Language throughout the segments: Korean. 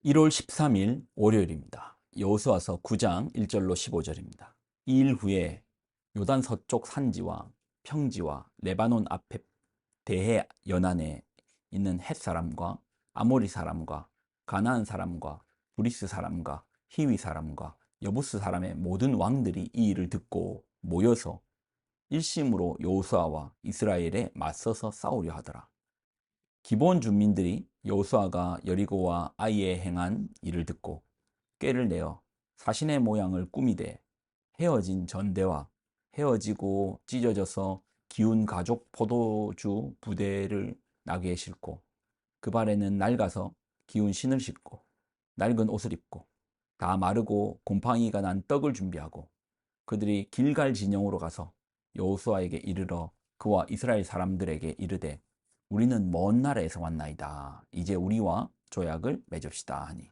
1월 13일 월요일입니다. 여호수아서 9장 1절로 15절입니다. 이 일 후에 요단 서쪽 산지와 평지와 레바논 앞에 대해 연안에 있는 헷 사람과 아모리 사람과 가나안 사람과 브리스 사람과 히위 사람과 여부스 사람의 모든 왕들이 이 일을 듣고 모여서 일심으로 여호수아와 이스라엘에 맞서서 싸우려 하더라. 기본 주민들이 여호수아가 여리고와 아이에 행한 일을 듣고 꾀를 내어 사신의 모양을 꾸미되 헤어진 전대와 헤어지고 찢어져서 기운 가죽 포도주 부대를 나귀에 싣고 그 발에는 낡아서 기운 신을 신고 낡은 옷을 입고 다 마르고 곰팡이가 난 떡을 준비하고 그들이 길갈 진영으로 가서 여호수아에게 이르러 그와 이스라엘 사람들에게 이르되 우리는 먼 나라에서 왔나이다. 이제 우리와 조약을 맺읍시다 하니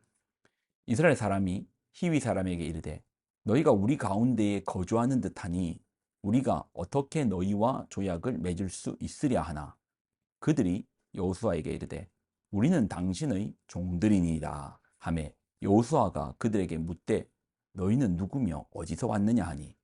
이스라엘 사람이 히위 사람에게 이르되 너희가 우리 가운데에 거주하는 듯하니 우리가 어떻게 너희와 조약을 맺을 수 있으랴 하나 그들이 여호수아에게 이르되 우리는 당신의 종들이니이다 하매 여호수아가 그들에게 묻되 너희는 누구며 어디서 왔느냐 하니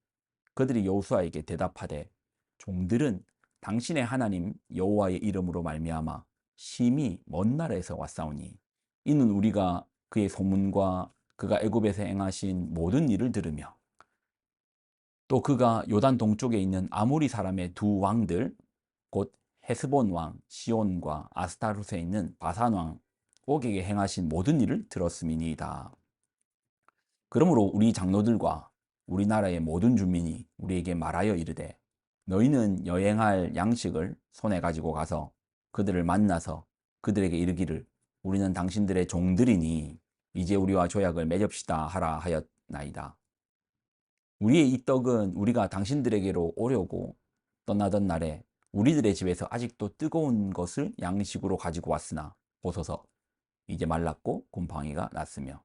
그들이 여호수아에게 대답하되 종들은 당신의 하나님 여호와의 이름으로 말미암아 심히 먼 나라에서 왔사오니 이는 우리가 그의 소문과 그가 애굽에서 행하신 모든 일을 들으며 또 그가 요단 동쪽에 있는 아모리 사람의 두 왕들 곧 헤스본 왕 시온과 아스타롯에 있는 바산 왕 옥에게 행하신 모든 일을 들었음이니이다. 그러므로 우리 장로들과 우리나라의 모든 주민이 우리에게 말하여 이르되 너희는 여행할 양식을 손에 가지고 가서 그들을 만나서 그들에게 이르기를 우리는 당신들의 종들이니 이제 우리와 조약을 맺읍시다 하라 하였나이다. 우리의 이 떡은 우리가 당신들에게로 오려고 떠나던 날에 우리들의 집에서 아직도 뜨거운 것을 양식으로 가지고 왔으나 보소서 이제 말랐고 곰팡이가 났으며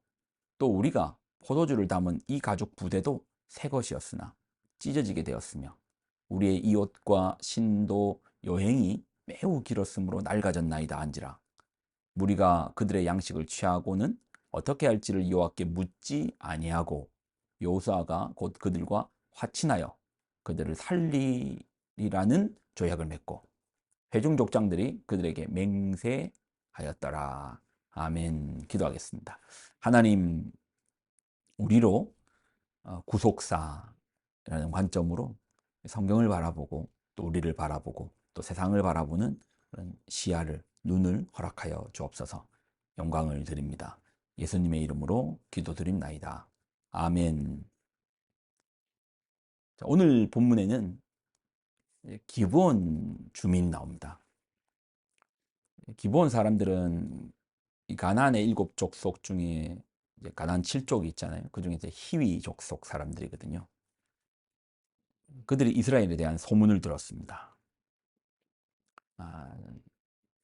또 우리가 포도주를 담은 이 가죽 부대도 새 것이었으나 찢어지게 되었으며 우리의 이 옷과 신도 여행이 매우 길었으므로 낡아졌나이다 한지라 무리가 그들의 양식을 취하고는 어떻게 할지를 여호와께 묻지 아니하고 여호수아가 곧 그들과 화친하여 그들을 살리리라는 조약을 맺고 회중 족장들이 그들에게 맹세하였더라. 아멘. 기도하겠습니다. 하나님, 우리로 구속사라는 관점으로 성경을 바라보고 또 우리를 바라보고 또 세상을 바라보는 그런 시야를 눈을 허락하여 주옵소서. 영광을 드립니다. 예수님의 이름으로 기도드립나이다. 아멘. 자, 오늘 본문에는 기브온 주민이 나옵니다. 기브온 사람들은 이 가나안의 7족속 중에 이제 가나안 7족이 있잖아요. 그 중에 이제 히위 족속 사람들이거든요. 그들이 이스라엘에 대한 소문을 들었습니다.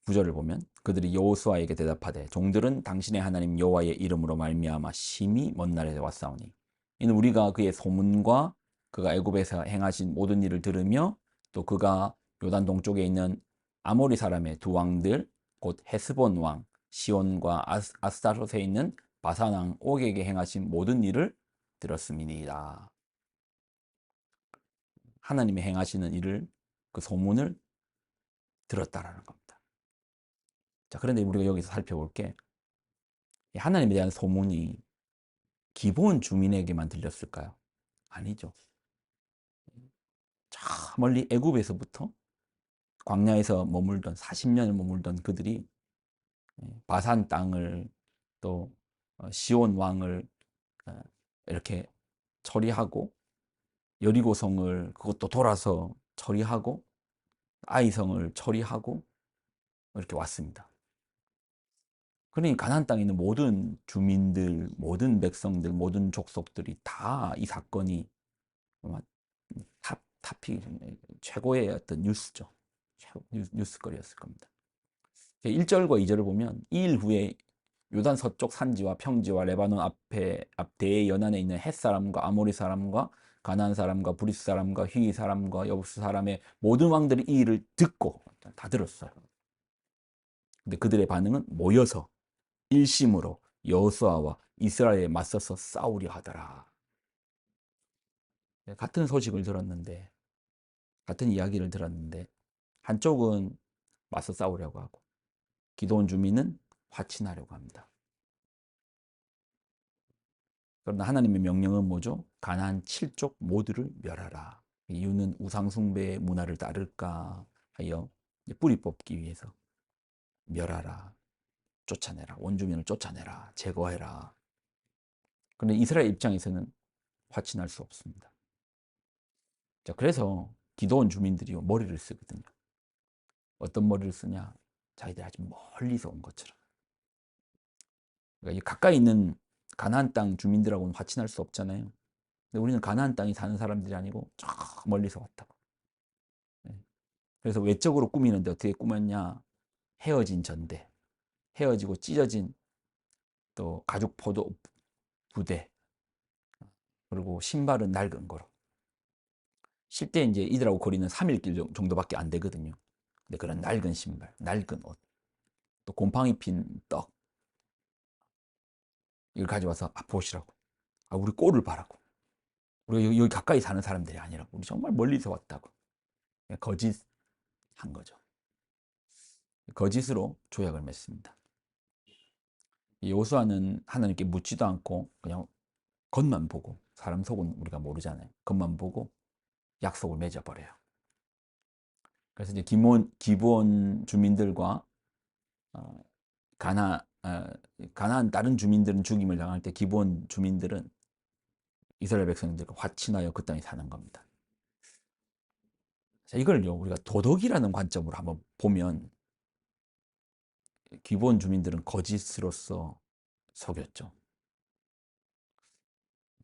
9절을 보면 그들이 여호수아에게 대답하되 종들은 당신의 하나님 여호와의 이름으로 말미암아 심히 먼 날에 왔사오니 이는 우리가 그의 소문과 그가 애굽에서 행하신 모든 일을 들으며 또 그가 요단 동쪽에 있는 아모리 사람의 두 왕들 곧 헤스본 왕 시온과 아스타롯에 있는 바산 왕 옥에게 행하신 모든 일을 들었음이니이다. 하나님이 행하시는 일을 그 소문을 들었다라는 겁니다. 자, 그런데 우리가 여기서 살펴볼 게 하나님에 대한 소문이 기본 주민에게만 들렸을까요? 아니죠. 저 멀리 애굽에서부터 광야에서 머물던 40년을 머물던 그들이 바산 땅을 또 시온 왕을 이렇게 처리하고 여리고성을 그것도 돌아서 처리하고 아이성을 처리하고 이렇게 왔습니다. 그러니 가나안 땅에 있는 모든 주민들, 모든 백성들, 모든 족속들이 다 이 사건이 탑이 최고의 어떤 뉴스죠. 뉴스거리였을 겁니다. 1절과 2절을 보면 이 일 후에 요단 서쪽 산지와 평지와 레바논 앞대의 연안에 있는 헷 사람과 아모리 사람과 가나안 사람과 브리스 사람과 히위 사람과 여부스 사람의 모든 왕들이 이 일을 듣고 다 들었어요. 근데 그들의 반응은 모여서 일심으로 여호수아와 이스라엘에 맞서서 싸우려 하더라. 같은 소식을 들었는데, 같은 이야기를 들었는데, 한쪽은 맞서 싸우려고 하고, 기드온 주민은 화친하려고 합니다. 그러나 하나님의 명령은 뭐죠? 가나안 7족 모두를 멸하라. 이유는 우상숭배의 문화를 따를까 하여 뿌리 뽑기 위해서 멸하라, 쫓아내라, 원주민을 쫓아내라, 제거해라. 그런데 이스라엘 입장에서는 화친할 수 없습니다. 자, 그래서 기드온 주민들이 머리를 쓰거든요. 어떤 머리를 쓰냐? 자기들이 아주 멀리서 온 것처럼. 그러니까 가까이 있는 가나안 땅 주민들하고는 화친할 수 없잖아요. 근데 우리는 가나안 땅에 사는 사람들이 아니고 저 멀리서 왔다고. 네. 그래서 외적으로 꾸미는데 어떻게 꾸몄냐? 헤어진 전대, 헤어지고 찢어진 또 가죽 포도 부대, 그리고 신발은 낡은 거로. 실제 이제 이들하고 거리는 3일 길 정도밖에 안 되거든요. 근데 그런 낡은 신발, 낡은 옷, 또 곰팡이 핀 떡, 이걸 가져와서 보시라고. 우리 꼴을 봐라고. 우리가 여기 가까이 사는 사람들이 아니라고. 우리 정말 멀리서 왔다고. 거짓한 거죠. 거짓으로 조약을 맺습니다. 여호수아는 하나님께 묻지도 않고 그냥 겉만 보고, 사람 속은 우리가 모르잖아요. 겉만 보고 약속을 맺어버려요. 그래서 이제 기브온 주민들과 어, 가나안 다른 주민들은 죽임을 당할 때 기브온 주민들은 이스라엘 백성들과 화친하여 그 땅에 사는 겁니다. 자, 이걸요 우리가 도덕이라는 관점으로 한번 보면 기브온 주민들은 거짓으로서 속였죠.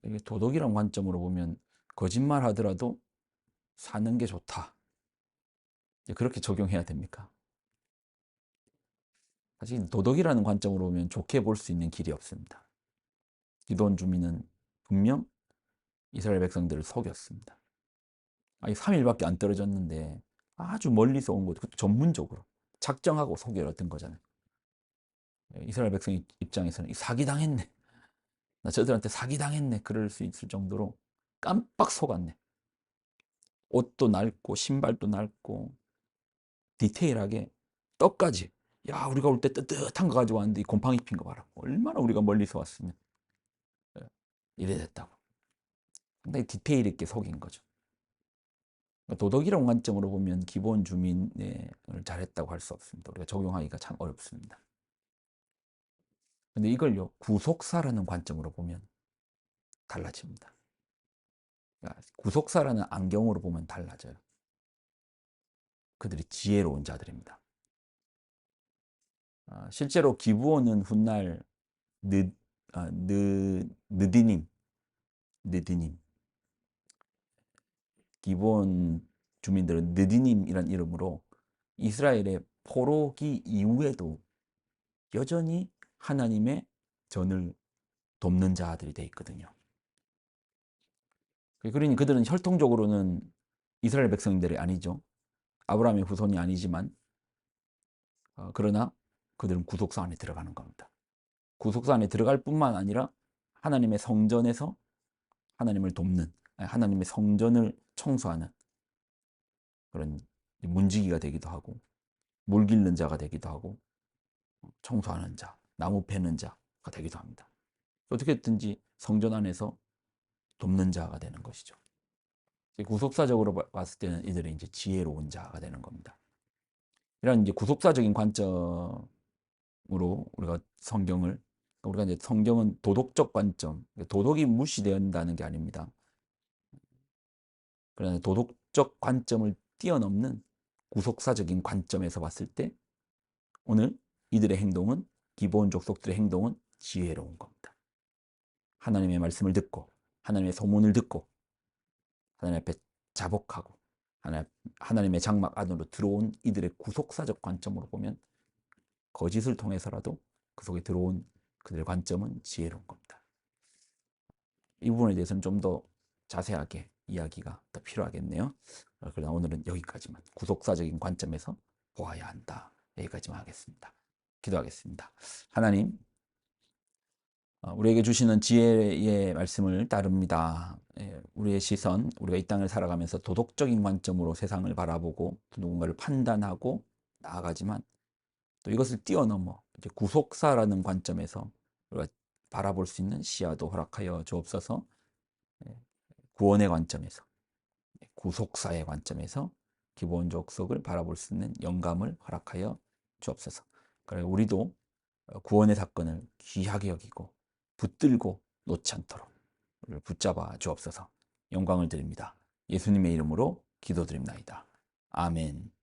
이게 도덕이라는 관점으로 보면 거짓말 하더라도 사는 게 좋다. 그렇게 적용해야 됩니까? 사실 도덕이라는 관점으로 보면 좋게 볼 수 있는 길이 없습니다. 기드온 주민은 분명 이스라엘 백성들을 속였습니다. 아니 3일밖에 안 떨어졌는데 아주 멀리서 온 것, 전문적으로 작정하고 속여 얻은 거잖아요. 이스라엘 백성 입장에서는 사기당했네. 나 저들한테 사기당했네. 그럴 수 있을 정도로 깜빡 속았네. 옷도 낡고 신발도 낡고 디테일하게 떡까지. 야, 우리가 올 때 뜨뜻한 거 가지고 왔는데 이 곰팡이 핀 거 봐라. 얼마나 우리가 멀리서 왔으면 이래 됐다고. 상당히 디테일 있게 속인 거죠. 도덕이라는 관점으로 보면 기본 주민을 잘했다고 할 수 없습니다. 우리가 적용하기가 참 어렵습니다. 근데 이걸요, 구속사라는 관점으로 보면 달라집니다. 그러니까 구속사라는 안경으로 보면 달라져요. 그들이 지혜로운 자들입니다. 실제로 기브온은 훗날 느디님, 기브온 주민들은 느디님이란 이름으로 이스라엘의 포로기 이후에도 여전히 하나님의 전을 돕는 자들이 돼 있거든요. 그러니 그들은 혈통적으로는 이스라엘 백성들이 아니죠. 아브라함의 후손이 아니지만 그러나 그들은 구속사 안에 들어가는 겁니다. 구속사 안에 들어갈 뿐만 아니라 하나님의 성전에서 하나님을 돕는, 하나님의 성전을 청소하는 그런 문지기가 되기도 하고, 물 길는 자가 되기도 하고, 청소하는 자, 나무 패는 자가 되기도 합니다. 어떻게든지 성전 안에서 돕는 자가 되는 것이죠. 구속사적으로 봤을 때는 이들이 이제 지혜로운 자가 되는 겁니다. 이런 이제 구속사적인 관점으로 우리가 이제 성경은 도덕적 관점, 도덕이 무시된다는 게 아닙니다. 그러나 도덕적 관점을 뛰어넘는 구속사적인 관점에서 봤을 때 오늘 이들의 행동은, 기브온 족속들의 행동은 지혜로운 겁니다. 하나님의 말씀을 듣고 하나님의 소문을 듣고 하나님 앞에 자복하고 하나님의 장막 안으로 들어온 이들의 구속사적 관점으로 보면 거짓을 통해서라도 그 속에 들어온 그들의 관점은 지혜로운 겁니다. 이 부분에 대해서는 좀 더 자세하게 이야기가 더 필요하겠네요. 그러나 오늘은 여기까지만, 구속사적인 관점에서 보아야 한다. 여기까지만 하겠습니다. 기도하겠습니다. 하나님, 우리에게 주시는 지혜의 말씀을 따릅니다. 우리의 시선, 우리가 이 땅을 살아가면서 도덕적인 관점으로 세상을 바라보고 또 누군가를 판단하고 나아가지만 또 이것을 뛰어넘어 이제 구속사라는 관점에서 우리가 바라볼 수 있는 시야도 허락하여 주옵소서. 구원의 관점에서, 구속사의 관점에서 기본적 속을 바라볼 수 있는 영감을 허락하여 주옵소서. 그래 우리도 구원의 사건을 귀하게 여기고 붙들고 놓지 않도록 우리를 붙잡아 주옵소서. 영광을 드립니다. 예수님의 이름으로 기도드립니다. 아멘.